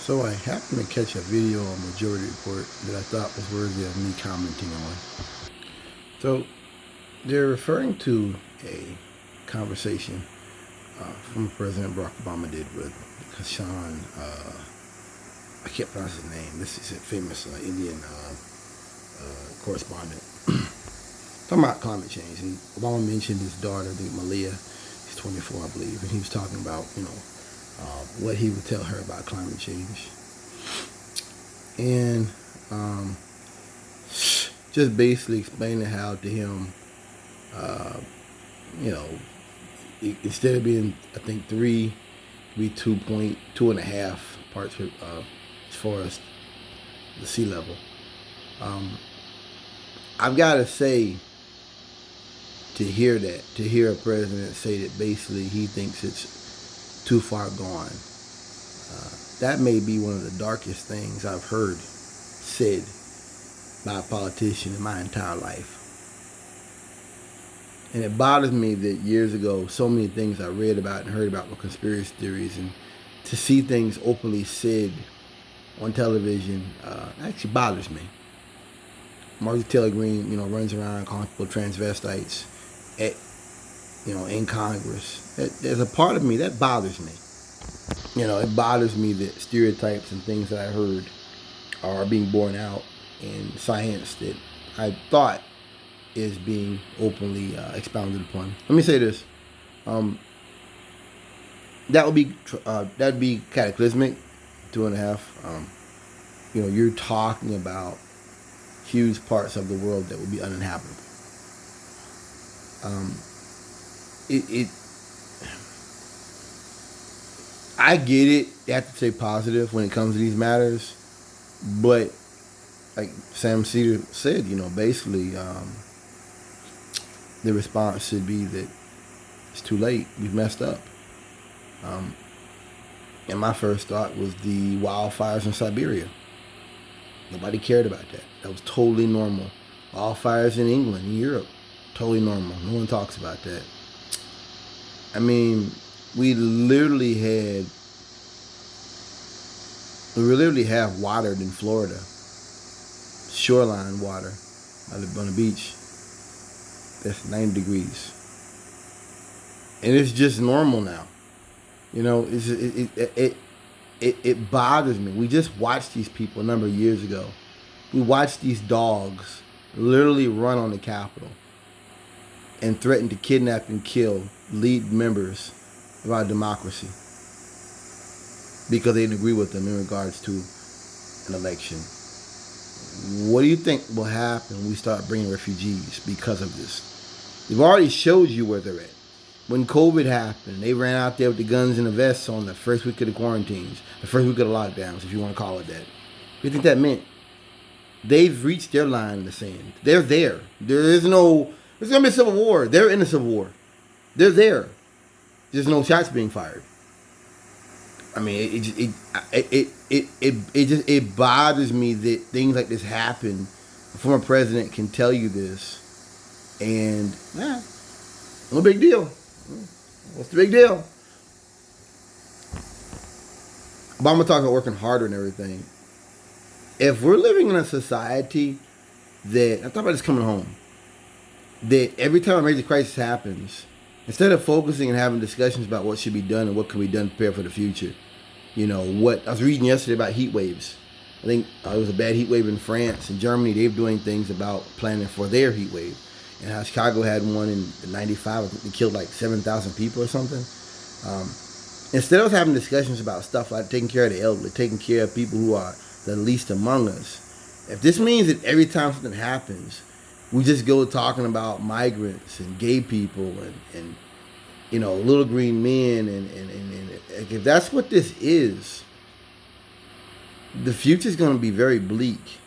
So I happened to catch a video on Majority Report that I thought was worthy of me commenting on. So they're referring to a conversation former President Barack Obama did with Kashan. I can't pronounce his name. This is a famous Indian correspondent. Talking about climate change, and Obama mentioned his daughter, I think Malia. She's 24, I believe, and he was talking about what he would tell her about climate change, and just basically explaining how to him, you know, instead of being I think three, be 2.2.5 parts as far as the sea level. I've got to say, to hear a president say that basically he thinks it's too far gone, that may be one of the darkest things I've heard said by a politician in my entire life. And it bothers me that years ago, so many things I read about and heard about were conspiracy theories, and to see things openly said on television actually bothers me. Marjorie Taylor Greene, runs around calling people transvestites in Congress. There's a part of me that bothers me. It bothers me that stereotypes and things that I heard are being borne out in science that I thought is being openly expounded upon. Let me say this: that'd be cataclysmic. 2.5. You're talking about huge parts of the world that would be uninhabitable. I get it. You have to stay positive when it comes to these matters, but like Sam Cedar said, basically, the response should be that it's too late. We've messed up. And my first thought was the wildfires in Siberia. Nobody cared about that. That was totally normal. Wildfires in England, in Europe, totally normal. No one talks about that. I mean, we literally have water in Florida, shoreline water. I live on the beach. That's 90 degrees, and it's just normal now. It bothers me. We just watched these people a number of years ago. We watched these dogs literally run on the Capitol and threaten to kidnap and kill lead members of our democracy because they didn't agree with them in regards to an election. What do you think will happen when we start bringing refugees because of this? They've already showed you where they're at. When COVID happened, they ran out there with the guns and the vests on the first week of the quarantines, the first week of the lockdowns, if you want to call it that. What do you think that meant? They've reached their line in the sand. They're there. There's going to be a civil war. They're in a civil war. They're there. There's no shots being fired. I mean, it bothers me that things like this happen. A former president can tell you this, and no big deal. What's the big deal? Obama talking about working harder and everything. If we're living in a society that, I thought about this coming home, that every time a major crisis happens, instead of focusing and having discussions about what should be done and what can be done to prepare for the future, what I was reading yesterday about heat waves. I think it was a bad heat wave in France and Germany. They're doing things about planning for their heat wave. And how Chicago had one in '95. I think they killed like 7,000 people or something. Instead of having discussions about stuff like taking care of the elderly, taking care of people who are the least among us, if this means that every time something happens, we just go talking about migrants and gay people and little green men and if that's what this is, the future's going to be very bleak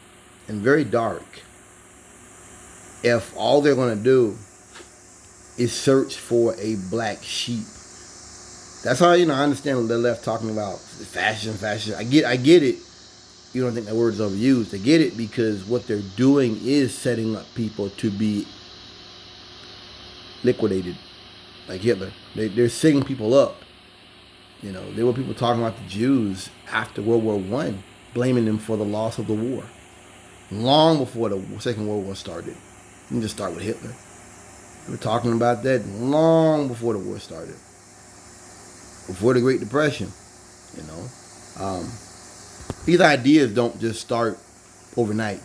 and very dark if all they're going to do is search for a black sheep. That's how I understand the left talking about fashion. I get it. You don't think that word is overused. I get it because what they're doing is setting up people to be liquidated, like Hitler. They're setting people up You know, there were people talking about the Jews after World War One, blaming them for the loss of the war, long before the Second World War started. You can just start with Hitler. We were talking about that long before the war started, before the Great Depression. You know, these ideas don't just start overnight.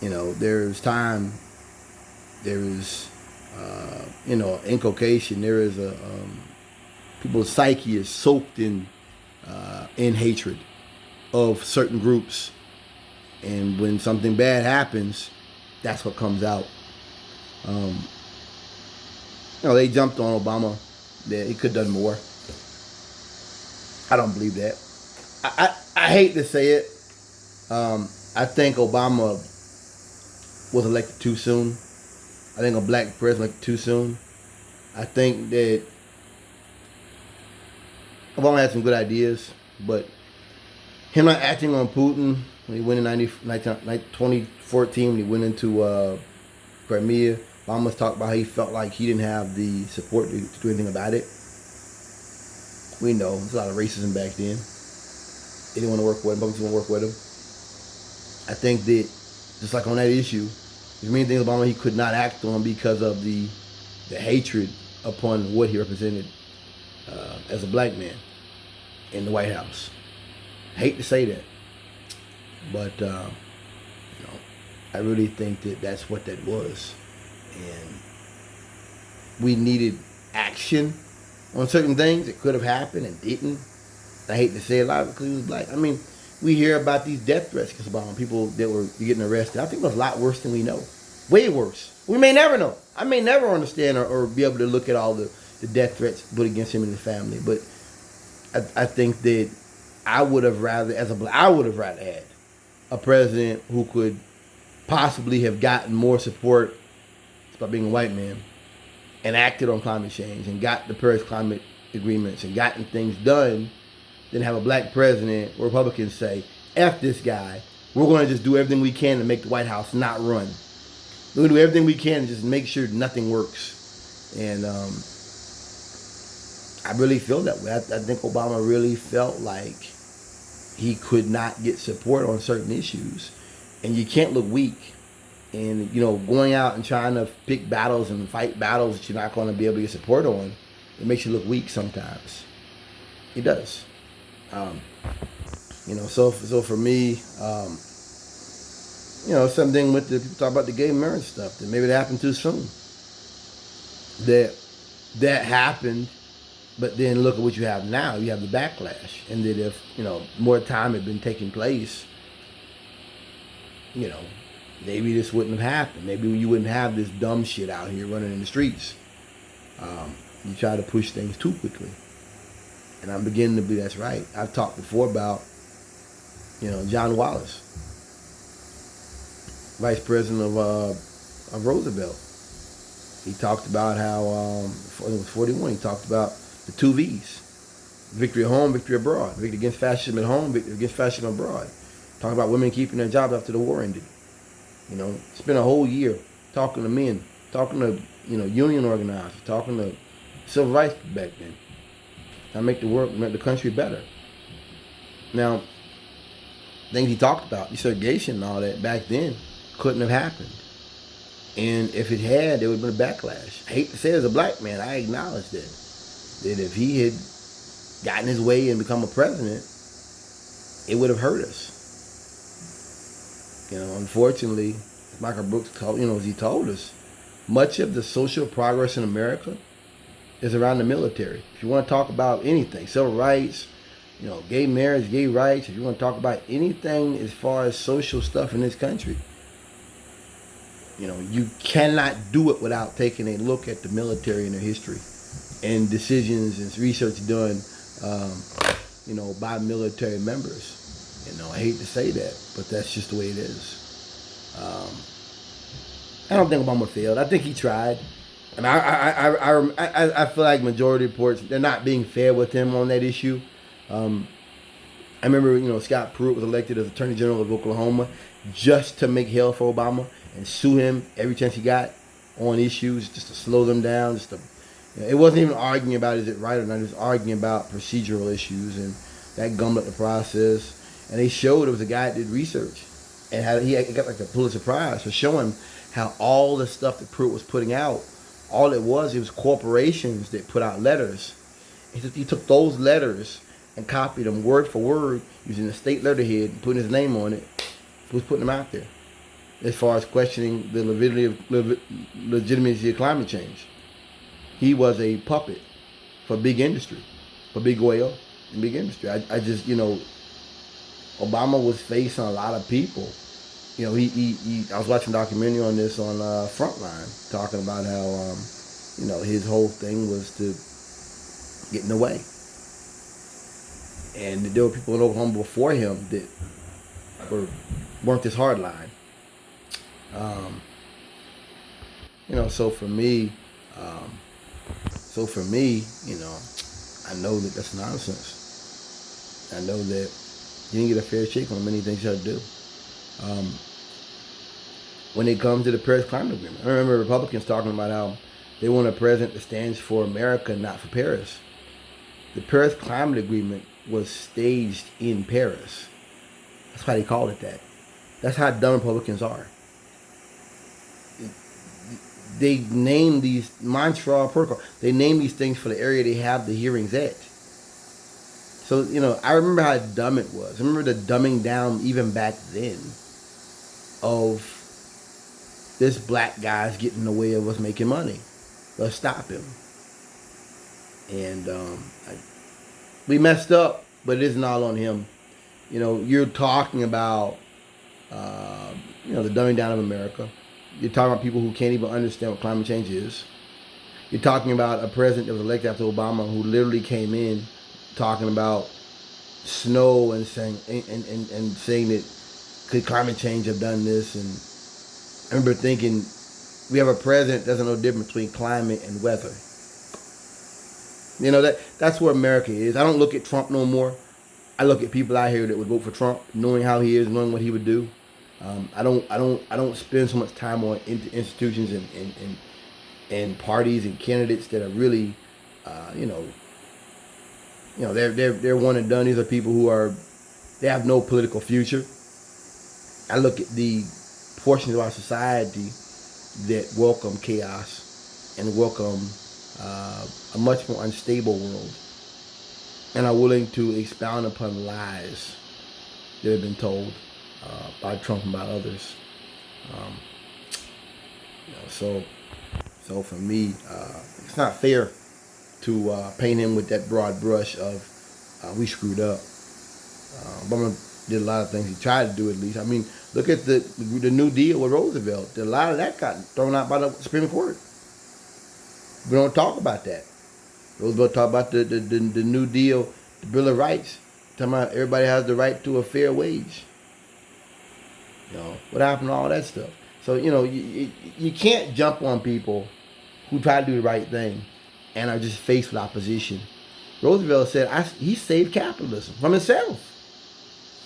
You know, there's time. There is, inculcation. There is a people's psyche is soaked in hatred of certain groups, and when something bad happens, that's what comes out. They jumped on Obama that he could have done more. I don't believe that. I hate to say it. I think Obama was elected too soon. I think a black president elected too soon. I think that Obama had some good ideas, but him not acting on Putin when he went in 2014, when he went into Crimea, Obama's talked about how he felt like he didn't have the support to do anything about it. We know there's a lot of racism back then. They didn't want to work with him. Republicans didn't want to work with him. I think that, just like on that issue, there's many things Obama he could not act on because of the hatred upon what he represented as a black man in the White House. I hate to say that, but I really think that that's what that was, and we needed action on certain things that could have happened and didn't. I hate to say a lot because he was black. I mean, we hear about these death threats against Obama, people that were getting arrested. I think it was a lot worse than we know. Way worse. We may never know. I may never understand or be able to look at all the death threats put against him and his family. But I think that I would have rather had a president who could possibly have gotten more support by being a white man and acted on climate change and got the Paris climate agreements and gotten things done than have a black president where Republicans say, F this guy, we're going to just do everything we can to make the White House not run. We're going to do everything we can to just make sure nothing works. And I really feel that way. I think Obama really felt like he could not get support on certain issues. And you can't look weak. And, going out and trying to pick battles and fight battles that you're not going to be able to get support on, it makes you look weak sometimes. It does. So for me, something with the people talk about the gay marriage stuff, that maybe it happened too soon. That happened, but then look at what you have now. You have the backlash, and that if more time had been taking place, maybe this wouldn't have happened. Maybe you wouldn't have this dumb shit out here running in the streets. You try to push things too quickly. And I'm beginning to believe that's right. I've talked before about, John Wallace, vice president of Roosevelt. He talked about how, it was 41, he talked about the 2 V's. Victory at home, victory abroad. Victory against fascism at home, victory against fascism abroad. Talking about women keeping their jobs after the war ended. Spent a whole year talking to men, talking to, union organizers, talking to civil rights back then. To make the country better. Now, things he talked about, desegregation and all that back then, couldn't have happened. And if it had, there would have been a backlash. I hate to say it, as a black man, I acknowledge that if he had gotten his way and become a president, it would have hurt us. Unfortunately, as Michael Brooks told, as he told us, much of the social progress in America is around the military. If you want to talk about anything, civil rights, gay marriage, gay rights, if you want to talk about anything as far as social stuff in this country, you cannot do it without taking a look at the military and their history and decisions and research done, by military members. I hate to say that, but that's just the way it is. I don't think Obama failed. I think he tried. And I feel like majority reports, they're not being fair with him on that issue. I remember, Scott Pruitt was elected as Attorney General of Oklahoma just to make hell for Obama and sue him every chance he got on issues, just to slow them down, just to It wasn't even arguing about is it right or not. It was arguing about procedural issues, and that gummed up the process. And they showed it was a guy that did research, and he got like a Pulitzer Prize for showing how all the stuff that Pruitt was putting out, all it was corporations that put out letters. He took those letters and copied them word for word using the state letterhead and putting his name on it. He was putting them out there as far as questioning the legitimacy of climate change. He was a puppet for big industry, for big oil and big industry. I just, Obama was facing a lot of people. I was watching a documentary on this on Frontline, talking about how, his whole thing was to get in the way. And there were people in Oklahoma before him that weren't this hardline. So for me, I know that that's nonsense. I know that you didn't get a fair shake on many things you had to do. When it comes to the Paris Climate Agreement, I remember Republicans talking about how they want a president that stands for America, not for Paris. The Paris Climate Agreement was staged in Paris. That's why they called it that. That's how dumb Republicans are. They name these Montreal Protocol. They name these things for the area they have the hearings at. So, I remember how dumb it was. I remember the dumbing down even back then of this black guy's getting in the way of us making money. Let's stop him. And we messed up, but it isn't all on him. You're talking about, the dumbing down of America. You're talking about people who can't even understand what climate change is. You're talking about a president that was elected after Obama who literally came in talking about snow and saying that could climate change have done this. And I remember thinking, we have a president that doesn't know the difference between climate and weather. That's where America is. I don't look at Trump no more. I look at people out here that would vote for Trump, knowing how he is, knowing what he would do. I don't spend so much time on institutions and parties and candidates that are really, they're one and done. These are people who they have no political future. I look at the portions of our society that welcome chaos and welcome a much more unstable world, and are willing to expound upon lies that have been told by Trump and by others. So for me, it's not fair to paint him with that broad brush of we screwed up. Obama did a lot of things. He tried to do at least. I mean, look at the New Deal with Roosevelt. A lot of that got thrown out by the Supreme Court. We don't talk about that. Roosevelt talked about the New Deal, the Bill of Rights, talking about everybody has the right to a fair wage. What happened to all that stuff? So, you can't jump on people who try to do the right thing and are just faced with opposition. Roosevelt said he saved capitalism from itself,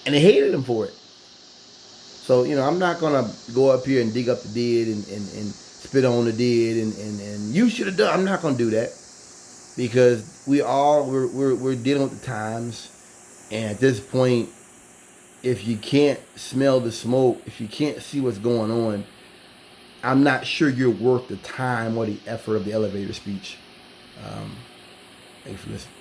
and they hated him for it. So, I'm not going to go up here and dig up the dead and spit on the dead and you should have done. I'm not going to do that, because we're dealing with the times, and at this point, if you can't smell the smoke, if you can't see what's going on, I'm not sure you're worth the time or the effort of the elevator speech. Thanks for listening.